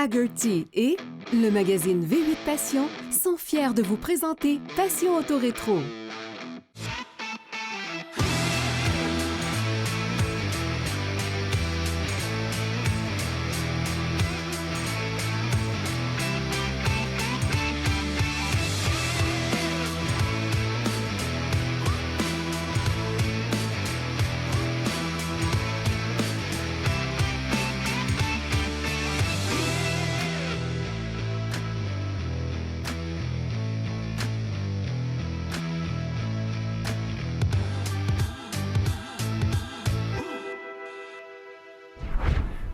Hagerty et le magazine V8 Passion sont fiers de vous présenter Passion Auto Rétro.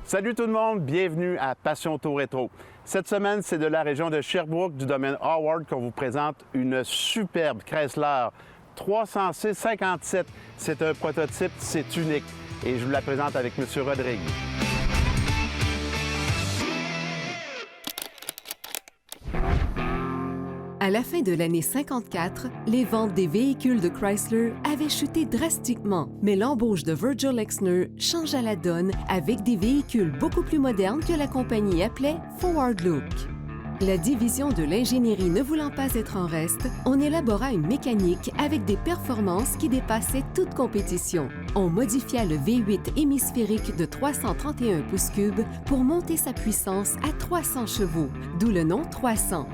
Salut tout le monde, bienvenue à Passion Auto Rétro. Cette semaine, c'est de la région de Sherbrooke, du domaine Howard, qu'on vous présente une superbe Chrysler 306-57. C'est un prototype, c'est unique. Et je vous la présente avec M. Rodrigue. À la fin de l'année 54, les ventes des véhicules de Chrysler avaient chuté drastiquement, mais l'embauche de Virgil Exner changea la donne avec des véhicules beaucoup plus modernes que la compagnie appelait Forward Look. La division de l'ingénierie ne voulant pas être en reste, on élabora une mécanique avec des performances qui dépassaient toute compétition. On modifia le V8 hémisphérique de 331 pouces cubes pour monter sa puissance à 300 chevaux, d'où le nom 300.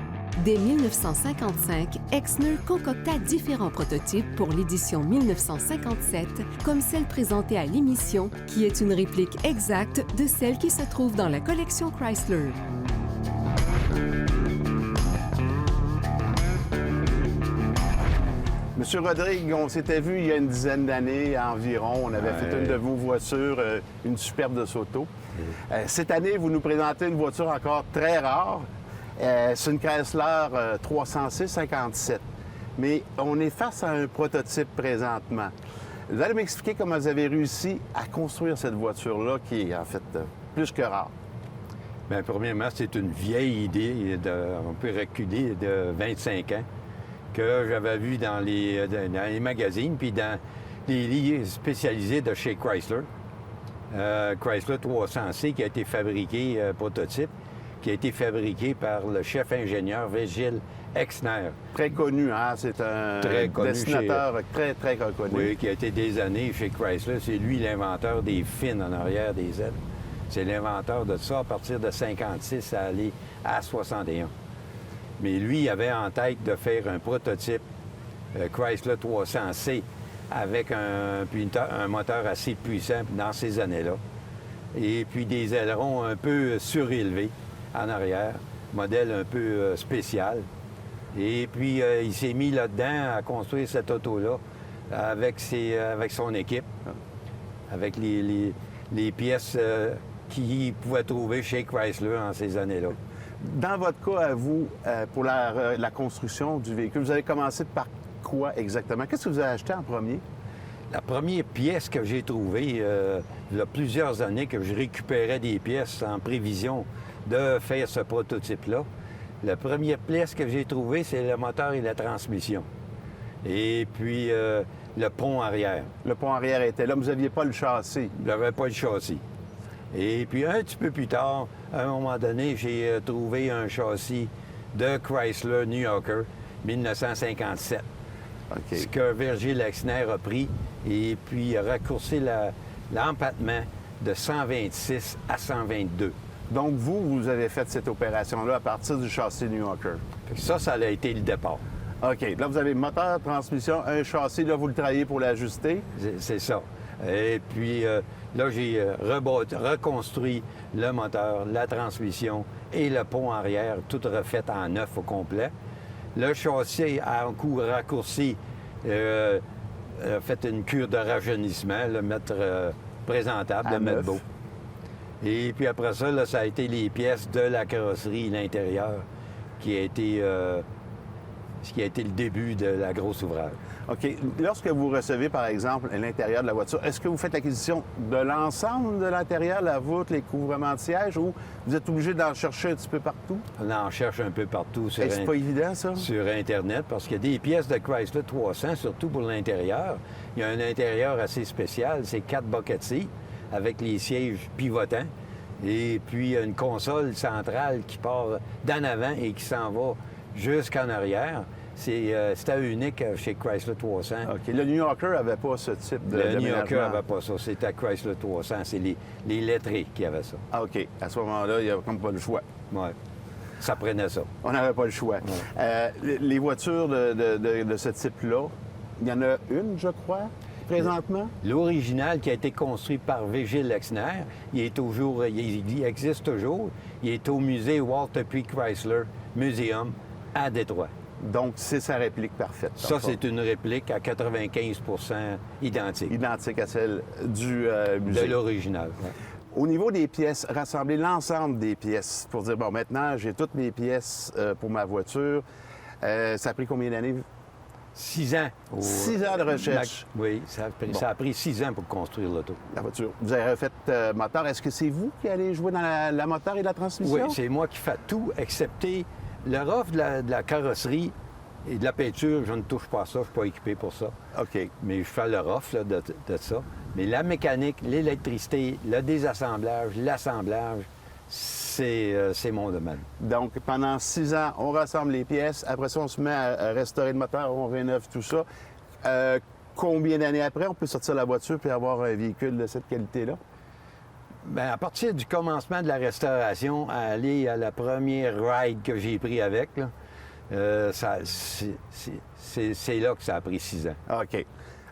Dès 1955, Exner concocta différents prototypes pour l'édition 1957, comme celle présentée à l'émission, qui est une réplique exacte de celle qui se trouve dans la collection Chrysler. Monsieur Rodrigue, on s'était vu il y a une dizaine d'années environ. On avait fait une de vos voitures, une superbe de Soto. Cette année, vous nous présentez une voiture encore très rare. C'est une Chrysler 306-57. Mais on est face à un prototype présentement. Vous allez m'expliquer comment vous avez réussi à construire cette voiture-là, qui est en fait plus que rare. Bien, premièrement, c'est une vieille idée, on peut reculer, de 25 ans, que j'avais vue dans les magazines, puis dans les livres spécialisés de chez Chrysler. Chrysler 300C, qui a été fabriqué, prototype, qui a été fabriqué par le chef ingénieur Virgil Exner. Très connu, hein? C'est un dessinateur très reconnu. Oui, qui a été des années chez Chrysler. C'est lui l'inventeur des fins en arrière des ailes. C'est l'inventeur de ça à partir de 56 à aller à 61. Mais lui, il avait en tête de faire un prototype Chrysler 300C avec un moteur assez puissant dans ces années-là. Et puis des ailerons un peu surélevés en arrière, modèle un peu spécial. Et puis, il s'est mis là-dedans à construire cette auto-là avec son équipe, avec les pièces qu'il pouvait trouver chez Chrysler en ces années-là. Dans votre cas, à vous, pour la construction du véhicule, vous avez commencé par quoi exactement? Qu'est-ce que vous avez acheté en premier? La première pièce que j'ai trouvée, il y a plusieurs années que je récupérais des pièces en prévision de faire ce prototype-là. La première pièce que j'ai trouvée, c'est le moteur et la transmission. Et puis, le pont arrière. Le pont arrière était là, mais vous n'aviez pas le châssis. Je n'avais pas le châssis. Et puis, un petit peu plus tard, à un moment donné, j'ai trouvé un châssis de Chrysler New Yorker, 1957. Okay. Ce que Virgil Exner a pris, et puis a raccourci l'empattement de 126 à 122. Donc, vous avez fait cette opération-là à partir du châssis New Yorker. Ça a été le départ. OK. Là, vous avez moteur, transmission, un châssis. Là, vous le travaillez pour l'ajuster. C'est ça. Et puis, là, j'ai reconstruit le moteur, la transmission et le pont arrière, tout refait en neuf au complet. Le châssis a un coup raccourci, fait une cure de rajeunissement, le mettre présentable, le mettre beau. Et puis après ça, là, ça a été les pièces de la carrosserie, l'intérieur, qui a été le début de la grosse ouvrage. OK. Lorsque vous recevez, par exemple, l'intérieur de la voiture, est-ce que vous faites l'acquisition de l'ensemble de l'intérieur, la voûte, les couvrements de siège, ou vous êtes obligé d'en chercher un petit peu partout? On en cherche un peu partout c'est pas évident, ça? Sur Internet, parce qu'il y a des pièces de Chrysler 300, surtout pour l'intérieur. Il y a un intérieur assez spécial, c'est 4 bucket seats avec les sièges pivotants. Et puis, une console centrale qui part d'en avant et qui s'en va jusqu'en arrière. C'était unique chez Chrysler 300. OK. Le New Yorker n'avait pas ce type de Le New Yorker d'aménagement. n'avait pas ça. C'était Chrysler 300. C'est les lettrés qui avaient ça. Ah, OK. À ce moment-là, il n'y avait comme pas le choix. Ouais. Ça prenait ça. On n'avait pas le choix. Les voitures de ce type-là, il y en a une, je crois, présentement? L'original qui a été construit par Vigil Exner, il existe toujours. Il est au musée Walter P. Chrysler Museum à Détroit. Donc, c'est sa réplique parfaite. Ça, c'est une réplique à 95 identique Identique à celle du musée. de l'original. Ouais. Au niveau des pièces, rassembler l'ensemble des pièces pour dire, bon, maintenant, j'ai toutes mes pièces pour ma voiture. Ça a pris combien d'années? 6 ans. 6 ans de recherche. Oui, ça a pris 6 ans pour construire l'auto. La voiture. Vous avez refait moteur. Est-ce que c'est vous qui allez jouer dans la moteur et la transmission? Oui, c'est moi qui fais tout, excepté le rough de la carrosserie et de la peinture. Je ne touche pas à ça, je ne suis pas équipé pour ça. OK. Mais je fais le rough là, de ça. Mais la mécanique, l'électricité, le désassemblage, l'assemblage, c'est mon domaine. Donc, pendant 6 ans, on rassemble les pièces. Après ça, on se met à restaurer le moteur, on rénove tout ça. Combien d'années après, on peut sortir la voiture puis avoir un véhicule de cette qualité-là? Bien, à partir du commencement de la restauration, à aller à la première ride que j'ai pris avec, là, c'est là que ça a pris 6 ans. OK.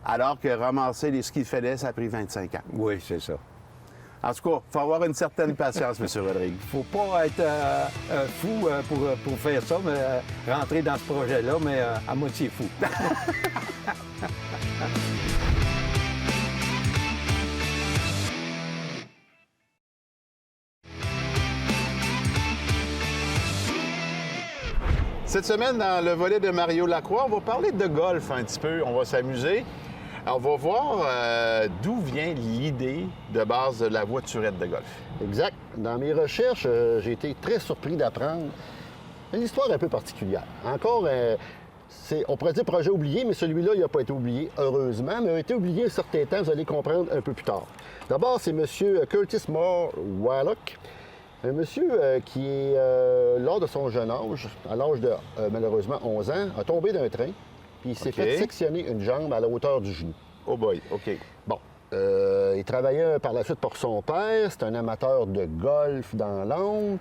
Alors que ramasser les skis fallait, ça a pris 25 ans. Oui, c'est ça. En tout cas, il faut avoir une certaine patience, M. Rodrigue. Faut pas être fou pour faire ça, mais rentrer dans ce projet-là, mais à moitié fou. Cette semaine, dans le volet de Mario Lacroix, on va parler de golf un petit peu. On va s'amuser. On va voir d'où vient l'idée de base de la voiturette de golf. Exact. Dans mes recherches, j'ai été très surpris d'apprendre une histoire un peu particulière. Encore, on pourrait dire projet oublié, mais celui-là, il n'a pas été oublié, heureusement, mais il a été oublié un certain temps, vous allez comprendre un peu plus tard. D'abord, c'est M. Curtis Moore Wallach, un monsieur qui est, lors de son jeune âge, à l'âge de malheureusement 11 ans, a tombé d'un train, puis il s'est fait sectionner une jambe à la hauteur du genou. Oh boy, OK. Bon. Il travaillait par la suite pour son père. C'est un amateur de golf dans l'ombre.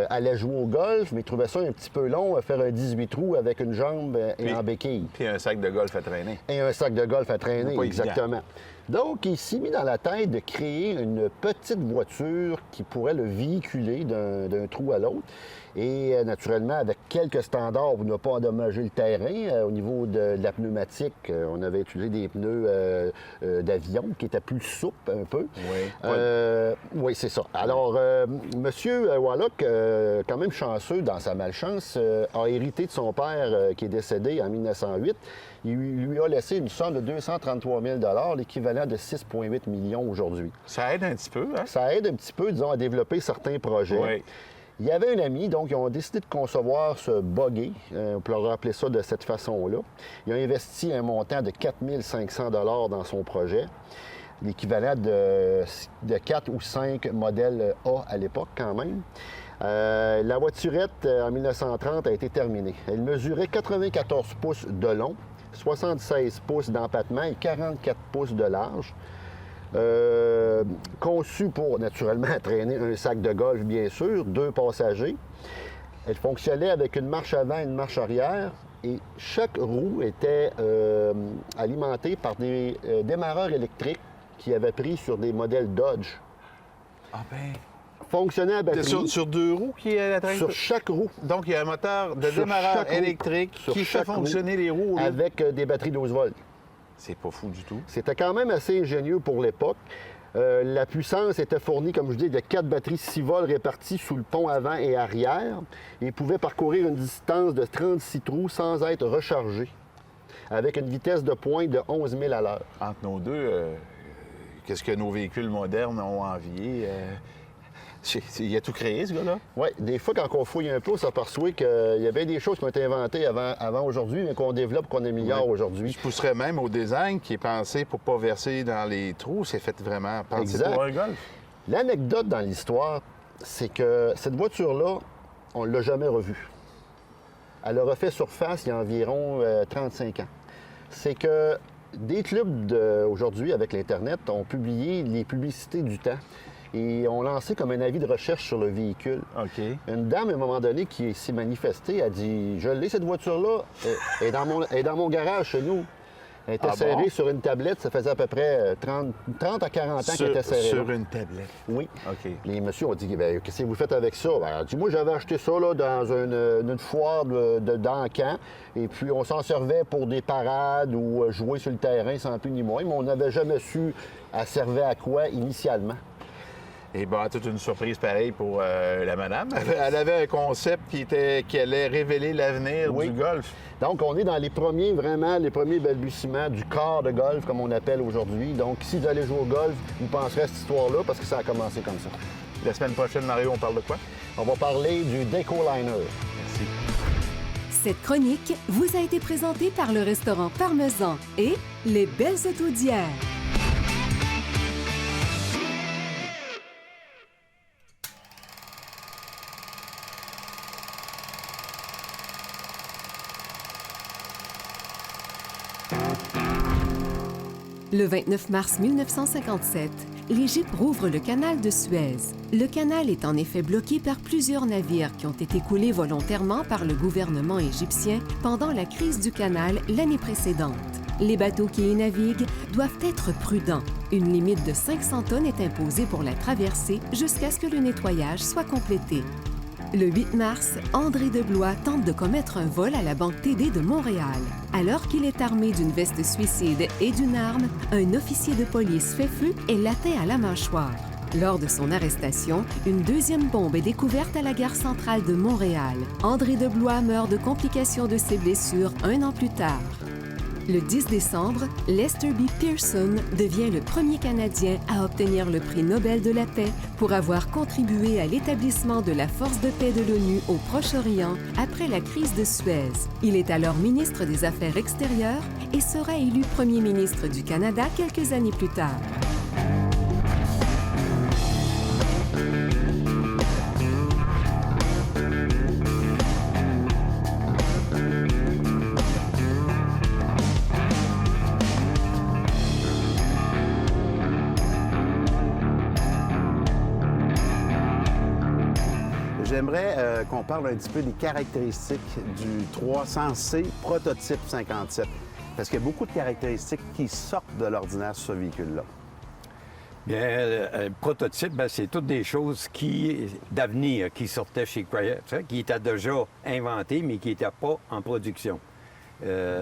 Allait jouer au golf, mais il trouvait ça un petit peu long, faire un 18 trous avec une jambe et en béquille. Puis un sac de golf à traîner. Et un sac de golf à traîner, Pas exactement. Donc, il s'est mis dans la tête de créer une petite voiture qui pourrait le véhiculer d'un trou à l'autre. Et naturellement, avec quelques standards pour ne pas endommager le terrain, au niveau de la pneumatique, on avait utilisé des pneus d'avion qui étaient plus souples un peu. Oui. Oui, c'est ça. Alors, M. Wallach, quand même chanceux dans sa malchance, a hérité de son père qui est décédé en 1908. Il lui a laissé une somme de 233 000 l'équivalent de 6,8 millions aujourd'hui. Ça aide un petit peu, hein? Ça aide un petit peu, disons, à développer certains projets. Oui. Il y avait un ami, donc ils ont décidé de concevoir ce buggy, on peut leur appeler ça de cette façon-là. Ils ont investi un montant de 4 500 dans son projet, l'équivalent de 4 ou 5 modèles A à l'époque quand même. La voiturette, en 1930, a été terminée. Elle mesurait 94 pouces de long, 76 pouces d'empattement et 44 pouces de large. Conçue pour, naturellement, traîner un sac de golf, bien sûr, 2 passagers. Elle fonctionnait avec une marche avant et une marche arrière. Et chaque roue était alimentée par des démarreurs électriques qui avaient pris sur des modèles Dodge. Ah ben... Fonctionnait à batterie. Sur 2 roues qui est la traîne? Sur chaque roue. Donc, il y a un moteur de Sur démarreur chaque roue. électrique Sur qui fait chaque fonctionner roue, les roues au lieu de- avec des batteries 12 volts. C'est pas fou du tout. C'était quand même assez ingénieux pour l'époque. La puissance était fournie, comme je dis, de 4 batteries 6 volts réparties sous le pont avant et arrière et pouvait parcourir une distance de 36 trous sans être rechargé, avec une vitesse de pointe de 11 000 à l'heure. Entre nos deux, qu'est-ce que nos véhicules modernes ont envié? Il a tout créé, ce gars-là? Oui, des fois, quand on fouille un peu, on s'aperçoit qu'il y avait des choses qui ont été inventées avant aujourd'hui, mais qu'on développe, qu'on améliore aujourd'hui. Je pousserais même au design qui est pensé pour pas verser dans les trous. C'est fait vraiment penser Exact. pour un golf. L'anecdote dans l'histoire, c'est que cette voiture-là, on ne l'a jamais revue. Elle a refait surface il y a environ 35 ans. C'est que des clubs aujourd'hui, avec l'Internet, ont publié les publicités du temps et ont lancé comme un avis de recherche sur le véhicule. OK. Une dame, à un moment donné, qui s'est manifestée, a dit « Je l'ai, cette voiture-là, elle est dans mon garage chez nous. » Elle était serrée bon? sur une tablette, ça faisait à peu près 30 à 40 ans qu'elle était serrée. Sur là. une tablette. Oui. OK. Les messieurs ont dit ben, qu'est-ce que vous faites avec ça? Ben, elle a dit moi, j'avais acheté ça là, dans une foire d'Ancan. Et puis, on s'en servait pour des parades ou jouer sur le terrain sans plus ni moins. Mais on n'avait jamais su elle servait à quoi initialement. Et bien, toute une surprise pareille pour la madame. Elle avait un concept qui allait révéler l'avenir Oui. du golf. Donc, on est dans les premiers balbutiements du corps de golf, comme on appelle aujourd'hui. Donc, si vous allez jouer au golf, vous penserez à cette histoire-là parce que ça a commencé comme ça. La semaine prochaine, Mario, on parle de quoi? On va parler du Decoliner. Merci. Cette chronique vous a été présentée par le restaurant Parmesan et les Belles Autos d'hier. Le 29 mars 1957, l'Égypte rouvre le canal de Suez. Le canal est en effet bloqué par plusieurs navires qui ont été coulés volontairement par le gouvernement égyptien pendant la crise du canal l'année précédente. Les bateaux qui y naviguent doivent être prudents. Une limite de 500 tonnes est imposée pour la traversée jusqu'à ce que le nettoyage soit complété. Le 8 mars, André de Blois tente de commettre un vol à la Banque TD de Montréal. Alors qu'il est armé d'une veste suicide et d'une arme, un officier de police fait feu et l'atteint à la mâchoire. Lors de son arrestation, une deuxième bombe est découverte à la gare centrale de Montréal. André de Blois meurt de complications de ses blessures un an plus tard. Le 10 décembre, Lester B. Pearson devient le premier Canadien à obtenir le prix Nobel de la paix pour avoir contribué à l'établissement de la force de paix de l'ONU au Proche-Orient après la crise de Suez. Il est alors ministre des Affaires extérieures et sera élu premier ministre du Canada quelques années plus tard. J'aimerais qu'on parle un petit peu des caractéristiques du 300C prototype 57. Parce qu'il y a beaucoup de caractéristiques qui sortent de l'ordinaire sur ce véhicule-là. Bien, le prototype, bien, c'est toutes des choses d'avenir qui sortaient chez Chrysler, qui étaient déjà inventées, mais qui n'étaient pas en production.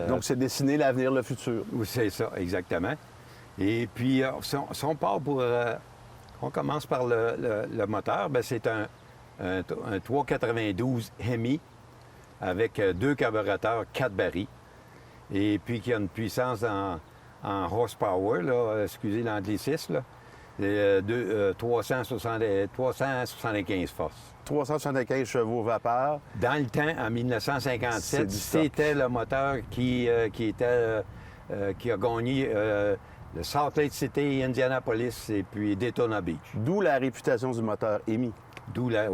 Donc, c'est dessiner l'avenir, le futur. C'est ça, exactement. Et puis, si on part pour... on commence par le moteur, bien, c'est un 392 Hemi avec 2 carburateurs 4 barils et puis qui a une puissance en horsepower, là, excusez l'anglicisme, là, 375 forces. 375 chevaux vapeur. Dans le temps, en 1957, C'est c'était le moteur qui a gagné le Salt Lake City, Indianapolis et puis Daytona Beach. D'où la réputation du moteur Hemi. D'où le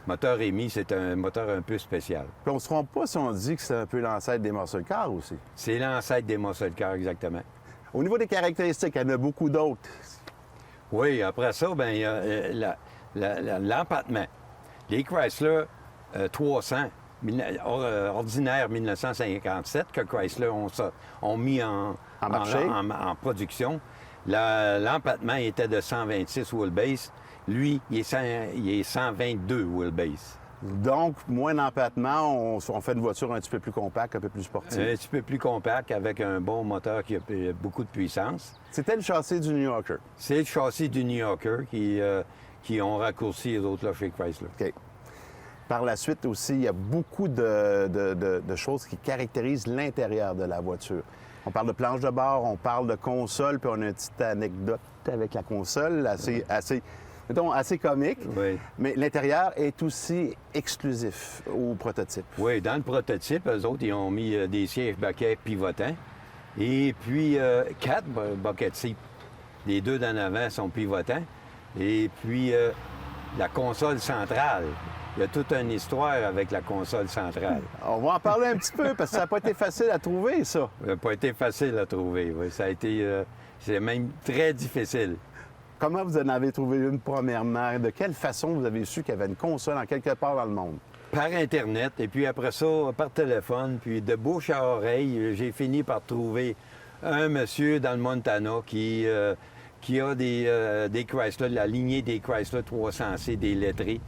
moteur Hemi, c'est un moteur un peu spécial. Puis on ne se trompe pas si on dit que c'est un peu l'ancêtre des muscle cars aussi. C'est l'ancêtre des muscle cars, exactement. Au niveau des caractéristiques, il y en a beaucoup d'autres. Oui, après ça, bien, il y a l'empattement. Les Chrysler 300, ordinaire 1957, que Chrysler ont mis en production, l'empattement était de 126 wheelbase. Lui, il est 122 wheelbase. Donc, moins d'empattement, on fait une voiture un petit peu plus compacte, un peu plus sportive. Un petit peu plus compact, avec un bon moteur qui a beaucoup de puissance. C'était le châssis du New Yorker. C'est le châssis du New Yorker qui ont raccourci les autres là, chez Chrysler. OK. Par la suite aussi, il y a beaucoup de choses qui caractérisent l'intérieur de la voiture. On parle de planche de bord, on parle de console, puis on a une petite anecdote avec la console, assez comique. Oui. Mais l'intérieur est aussi exclusif au prototype. Oui, dans le prototype, eux autres, ils ont mis des sièges baquets pivotants. Et puis, 4 bucket seats. Les 2 d'en avant sont pivotants. Et puis, la console centrale. Il y a toute une histoire avec la console centrale. On va en parler un petit peu, parce que ça n'a pas été facile à trouver, ça. Ça n'a pas été facile à trouver, oui. Ça a été... c'est même très difficile. Comment vous en avez trouvé une premièrement? De quelle façon vous avez su qu'il y avait une console en quelque part dans le monde? Par Internet, et puis après ça, par téléphone, puis de bouche à oreille, j'ai fini par trouver un monsieur dans le Montana qui a des Chrysler, la lignée des Chrysler 300C, des lettrés.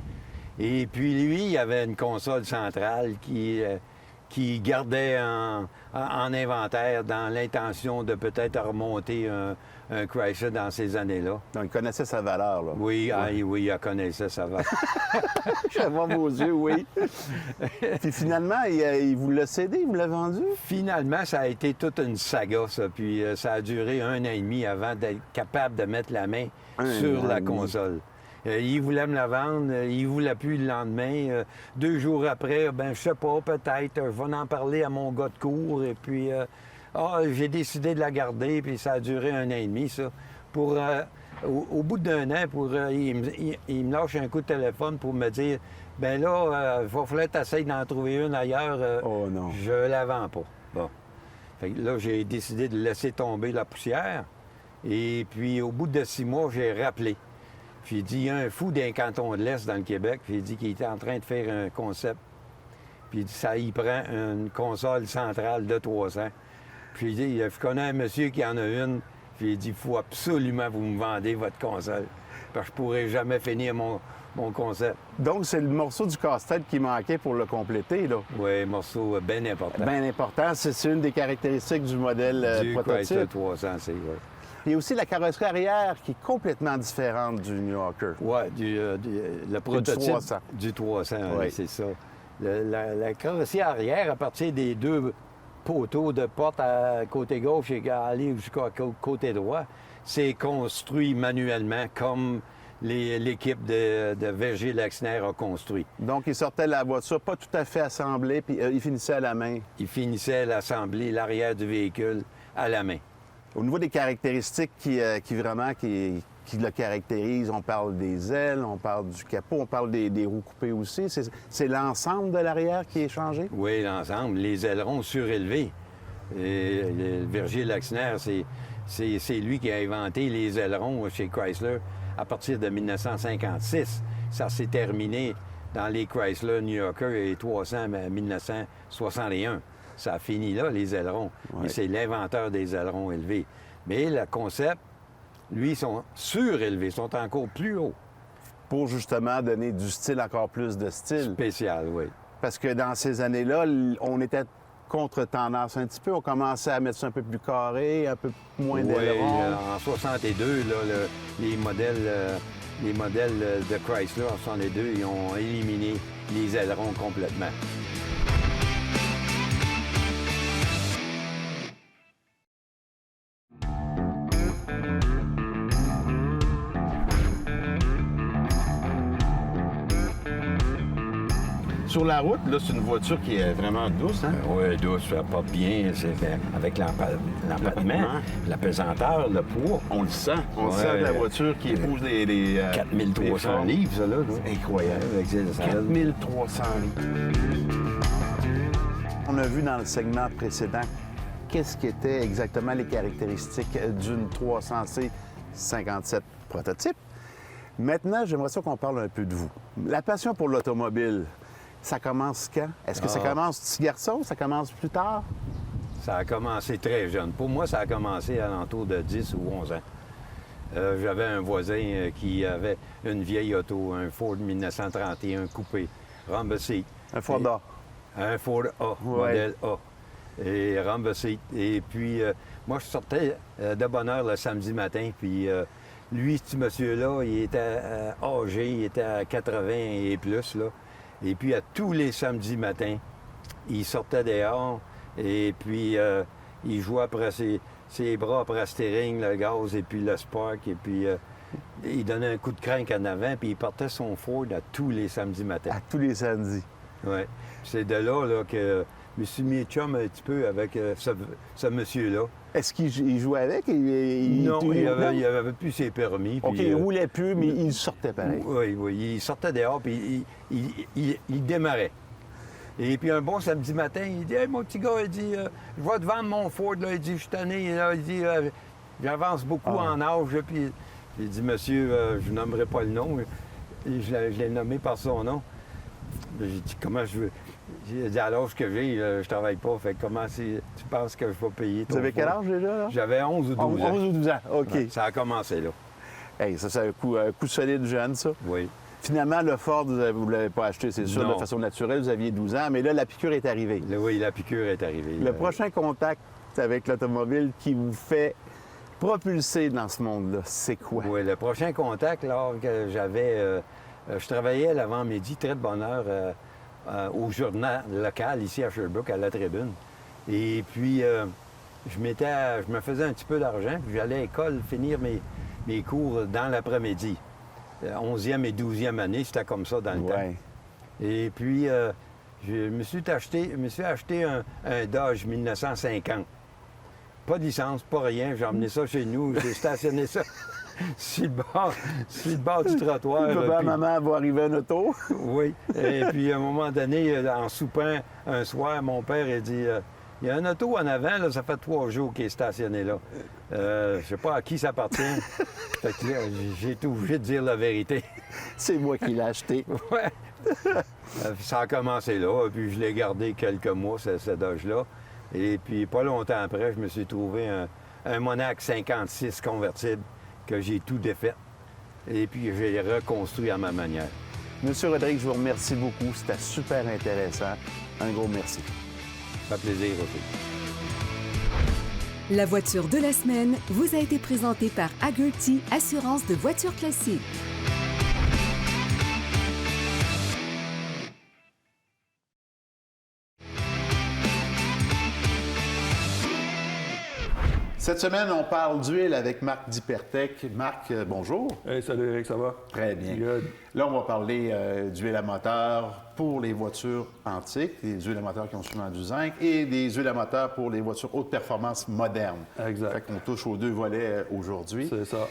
Et puis lui, il avait une console centrale qui gardait en inventaire dans l'intention de peut-être remonter un Chrysler dans ces années-là. Donc, il connaissait sa valeur, là. Oui, oui, il connaissait sa valeur. Je vois vos yeux, oui. Puis finalement, il vous l'a cédé, il vous l'a vendu? Finalement, ça a été toute une saga, ça. Puis ça a duré 1 an et demi avant d'être capable de mettre la main sur la console. Il voulait me la vendre, il ne voulait plus le lendemain. 2 jours après, ben je sais pas, peut-être, je vais en parler à mon gars de cours. Et puis, j'ai décidé de la garder, puis ça a duré 1 an et demi, ça. Pour, au bout d'1 an, il me lâche un coup de téléphone pour me dire, ben là, il va falloir que tu essaies d'en trouver une ailleurs. Oh non. Je la vends pas. Bon. Fait que là, j'ai décidé de laisser tomber la poussière. Et puis, au bout de 6 mois, j'ai rappelé. Puis il dit, il y a un fou d'un canton de l'Est dans le Québec. Puis il dit qu'il était en train de faire un concept. Puis il dit, ça y prend une console centrale de 300. Puis il dit, je connais un monsieur qui en a une. Puis il dit, il faut absolument que vous me vendez votre console. Parce que je ne pourrai jamais finir mon concept. Donc, c'est le morceau du casse-tête qui manquait pour le compléter, là. Oui, morceau bien important. Bien important. C'est une des caractéristiques du modèle Du prototype. Chrysler 300, c'est vrai. Il y a aussi la carrosserie arrière qui est complètement différente du New Yorker. Oui, le prototype 300. du 300, Oui. c'est ça. La carrosserie arrière, à partir des 2 poteaux de porte à côté gauche et à aller jusqu'à côté droit, c'est construit manuellement comme l'équipe de Verger-Lexner a construit. Donc, il sortait de la voiture pas tout à fait assemblée, puis il finissait à la main. Il finissait l'assembler, l'arrière du véhicule, à la main. Au niveau des caractéristiques qui le caractérisent, on parle des ailes, on parle du capot, on parle des roues coupées aussi. C'est l'ensemble de l'arrière qui est changé? Oui, l'ensemble. Les ailerons surélevés. Et le Verger-Lexner, c'est lui qui a inventé les ailerons chez Chrysler à partir de 1956. Ça s'est terminé dans les Chrysler New Yorker et 300 en 1961. Ça a fini là, les ailerons. Ouais. Mais c'est l'inventeur des ailerons élevés. Mais le concept, lui, sont surélevés, sont encore plus hauts. Pour justement donner du style, encore plus de style. Spécial, oui. Parce que dans ces années-là, on était contre-tendance un petit peu. On commençait à mettre ça un peu plus carré, un peu moins Oui, d'ailerons. en 62, là, les modèles de Chrysler en 62, ils ont éliminé les ailerons complètement. Sur la route, là, c'est une voiture qui est vraiment douce, hein? Oui, douce, ça porte bien, c'est avec l'empattement, la pesanteur, le poids. On le sent. On Ouais. sent de la voiture qui épouse les 4300 les livres, ça, là. C'est incroyable. Avec ses ailes. 4300 litres. On a vu dans le segment précédent qu'est-ce qu'étaient exactement les caractéristiques d'une 300C 57 prototype. Maintenant, j'aimerais ça qu'on parle un peu de vous. La passion pour l'automobile, ça commence quand? Est-ce que ça commence petit garçon? Ça commence plus tard? Ça a commencé très jeune. Pour moi, ça a commencé à l'entour de 10 ou 11 ans. J'avais un voisin qui avait une vieille auto, un Ford 1931 coupé, remboursé. Un Ford A. Un Ford A, modèle A. Et remboursé. Et puis, moi, je sortais de bonne heure le samedi matin, puis lui, ce monsieur-là, il était âgé, il était à 80 et plus, là. Et puis, à tous les samedis matins, il sortait dehors, et puis il jouait après ses bras après le steering, le gaz, et puis le spark, et puis il donnait un coup de crank en avant, puis il portait son Ford à tous les samedis matins. À tous les samedis. Oui. C'est de là, que je me suis mis chum un petit peu avec ce monsieur-là. Est-ce qu'il jouait avec? Non, il avait plus ses permis. OK, puis, il roulait plus, mais il sortait pareil. Oui, oui, il sortait dehors, puis il démarrait. Et puis un bon samedi matin, il dit « Hey, mon petit gars, il dit, je vais te vendre mon Ford, là. Il dit, je suis tanné, là. Il dit, j'avance beaucoup en âge. » Puis il dit « Monsieur, je nommerai pas le nom. » Et je l'ai nommé par son nom. J'ai dit « Comment je veux... » J'ai dit « À l'âge que j'ai, je travaille pas. Fait que comment tu penses que je vais payer ton Vous avez quel Ford? âge déjà? Là? J'avais 11 ou 12 ans. 11 ou 12 ans, OK. Ouais, ça a commencé là. Hey, ça, c'est un coup solide jeune, ça. Oui. Finalement, le Ford, vous ne l'avez pas acheté, c'est sûr, Non. de façon naturelle. Vous aviez 12 ans, mais là, la piqûre est arrivée. Oui, la piqûre est arrivée. Le prochain contact avec l'automobile qui vous fait propulser dans ce monde-là, c'est quoi? Oui, le prochain contact, là, que j'avais... je travaillais à l'avant-midi, très de bonne heure, au journal local, ici à Sherbrooke, à La Tribune. Et puis, je me faisais un petit peu d'argent, puis j'allais à l'école finir mes cours dans l'après-midi. 11e et 12e année, c'était comme ça dans le temps. Et puis, je me suis acheté un Dodge 1950. Pas de licence, pas rien. J'ai emmené ça chez nous. J'ai stationné ça sur le bord du trottoir. Papa, maman va arriver en auto. Oui. Et puis, à un moment donné, en soupant un soir, mon père a dit il y a un auto en avant, là, ça fait 3 jours qu'il est stationné là. Je sais pas à qui ça appartient. Fait que là, j'ai été obligé de dire la vérité. C'est moi qui l'ai acheté. Ouais. Ça a commencé là, puis je l'ai gardé quelques mois, ce Dodge-là. Et puis, pas longtemps après, je me suis trouvé un Monarch 56 convertible que j'ai tout défait. Et puis, j'ai reconstruit à ma manière. Monsieur Rodrigue, je vous remercie beaucoup. C'était super intéressant. Un gros merci. Ça fait plaisir aussi. La voiture de la semaine vous a été présentée par Hagerty Assurance de voitures classiques. Cette semaine, on parle d'huile avec Marc Dipertec. Marc, bonjour. Hey, salut Eric, ça va? Très bien. Good. Là, on va parler d'huile à moteur pour les voitures antiques, des huiles à moteur qui ont souvent du zinc, et des huiles à moteur pour les voitures haute performance modernes. Exact. Fait qu'on touche aux deux volets aujourd'hui. C'est ça.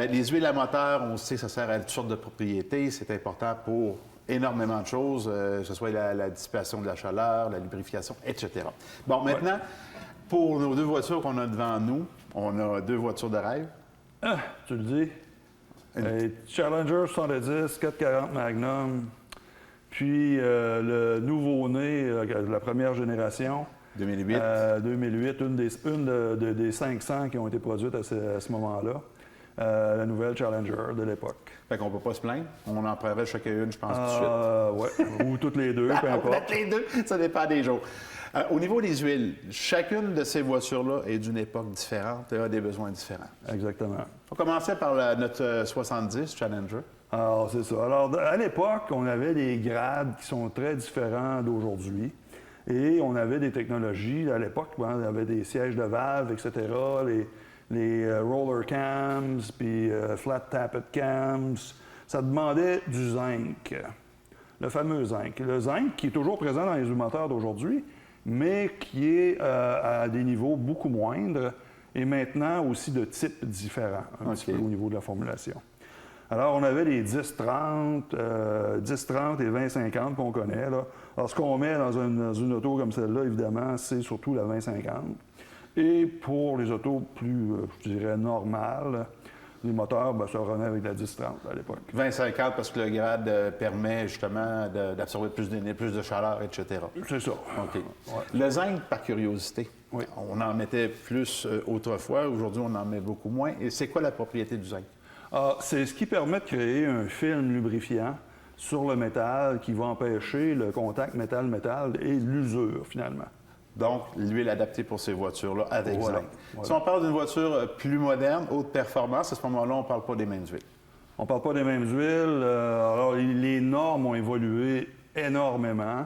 Les huiles à moteur, on sait que ça sert à toutes sortes de propriétés. C'est important pour énormément de choses, que ce soit la dissipation de la chaleur, la lubrification, etc. Bon, maintenant, pour nos deux voitures qu'on a devant nous, on a deux voitures de rêve. Ah, tu le dis. Challenger 70, 440 Magnum, puis le nouveau-né, la première génération. 2008. 2008, une des 500 qui ont été produites à ce moment-là. La nouvelle Challenger de l'époque. Fait qu'on peut pas se plaindre. On en prendrait chacun une, je pense, tout de suite. Oui, ou toutes les deux, peu importe. Peut-être les deux, ça dépend des jours. Au niveau des huiles, chacune de ces voitures-là est d'une époque différente et a des besoins différents. Exactement. On commençait par notre 70 Challenger. Alors, c'est ça. Alors, à l'époque, on avait des grades qui sont très différents d'aujourd'hui. Et on avait des technologies. À l'époque, on avait des sièges de valve, etc., les roller cams, puis flat tappet cams. Ça demandait du zinc, le fameux zinc. Le zinc qui est toujours présent dans les moteurs d'aujourd'hui, mais qui est à des niveaux beaucoup moindres et maintenant aussi de types différents, un petit peu au niveau de la formulation. Alors, on avait les 10-30 et 20-50 qu'on connaît. Là. Alors, ce qu'on met dans une auto comme celle-là, évidemment, c'est surtout la 20-50. Et pour les autos plus, je dirais, normales, les moteurs, ça revenait avec la 10-30 à l'époque. 20-50 parce que le grade permet justement d'absorber plus de chaleur, etc. C'est ça. OK. Ouais. Le zinc, par curiosité, oui. On en mettait plus autrefois. Aujourd'hui, on en met beaucoup moins. Et c'est quoi la propriété du zinc? C'est ce qui permet de créer un film lubrifiant sur le métal qui va empêcher le contact métal-métal et l'usure, finalement. Donc, l'huile adaptée pour ces voitures-là avec Voilà. zinc. Voilà. Si on parle d'une voiture plus moderne, haute performance, à ce moment-là, on ne parle pas des mêmes huiles. On ne parle pas des mêmes huiles. Alors, les normes ont évolué énormément.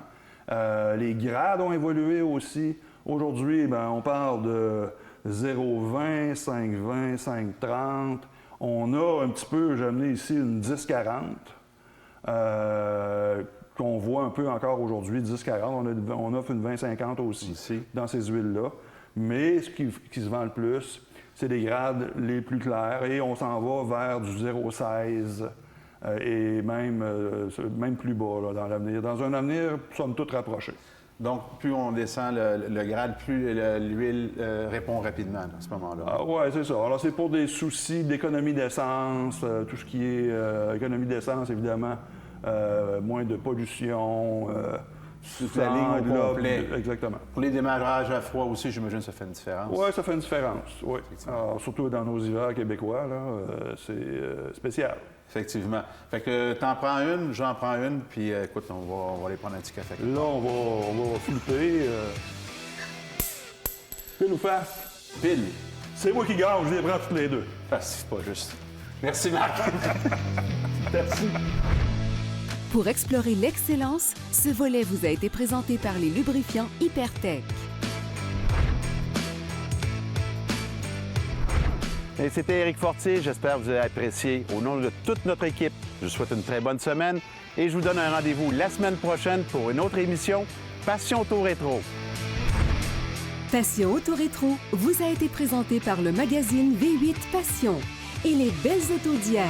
Les grades ont évolué aussi. Aujourd'hui, on parle de 0,20, 5,20, 5,30. On a un petit peu, j'ai amené ici une 10,40. Qu'on voit un peu encore aujourd'hui, 10-40. On offre une 20-50 aussi dans ces huiles-là. Mais ce qui se vend le plus, c'est les grades les plus clairs et on s'en va vers du 0,16 et même plus bas là, dans l'avenir. Dans un avenir, somme toute rapproché. Donc, plus on descend le grade, plus l'huile répond rapidement à ce moment-là. Ah, oui, c'est ça. Alors, c'est pour des soucis d'économie d'essence, tout ce qui est économie d'essence, évidemment, moins de pollution. Toute la ligne au complet. Exactement. Pour les démarrages à froid aussi, j'imagine que ça fait une différence. Oui, ça fait une différence, oui. Alors, surtout dans nos hivers québécois, là, c'est spécial. Effectivement. Fait que t'en prends une, j'en prends une, puis écoute, on va aller prendre un petit café. Là, on va flipper. Pile ou face? Pile. C'est moi qui gagne, je les prends toutes les deux. Ah, c'est pas juste. Merci, Marc. Merci. Pour explorer l'excellence, ce volet vous a été présenté par les lubrifiants Hypertech. Et c'était Éric Fortier. J'espère que vous avez apprécié. Au nom de toute notre équipe, je vous souhaite une très bonne semaine et je vous donne un rendez-vous la semaine prochaine pour une autre émission, Passion Auto Rétro. Passion Auto Rétro vous a été présenté par le magazine V8 Passion et les belles autos d'hier.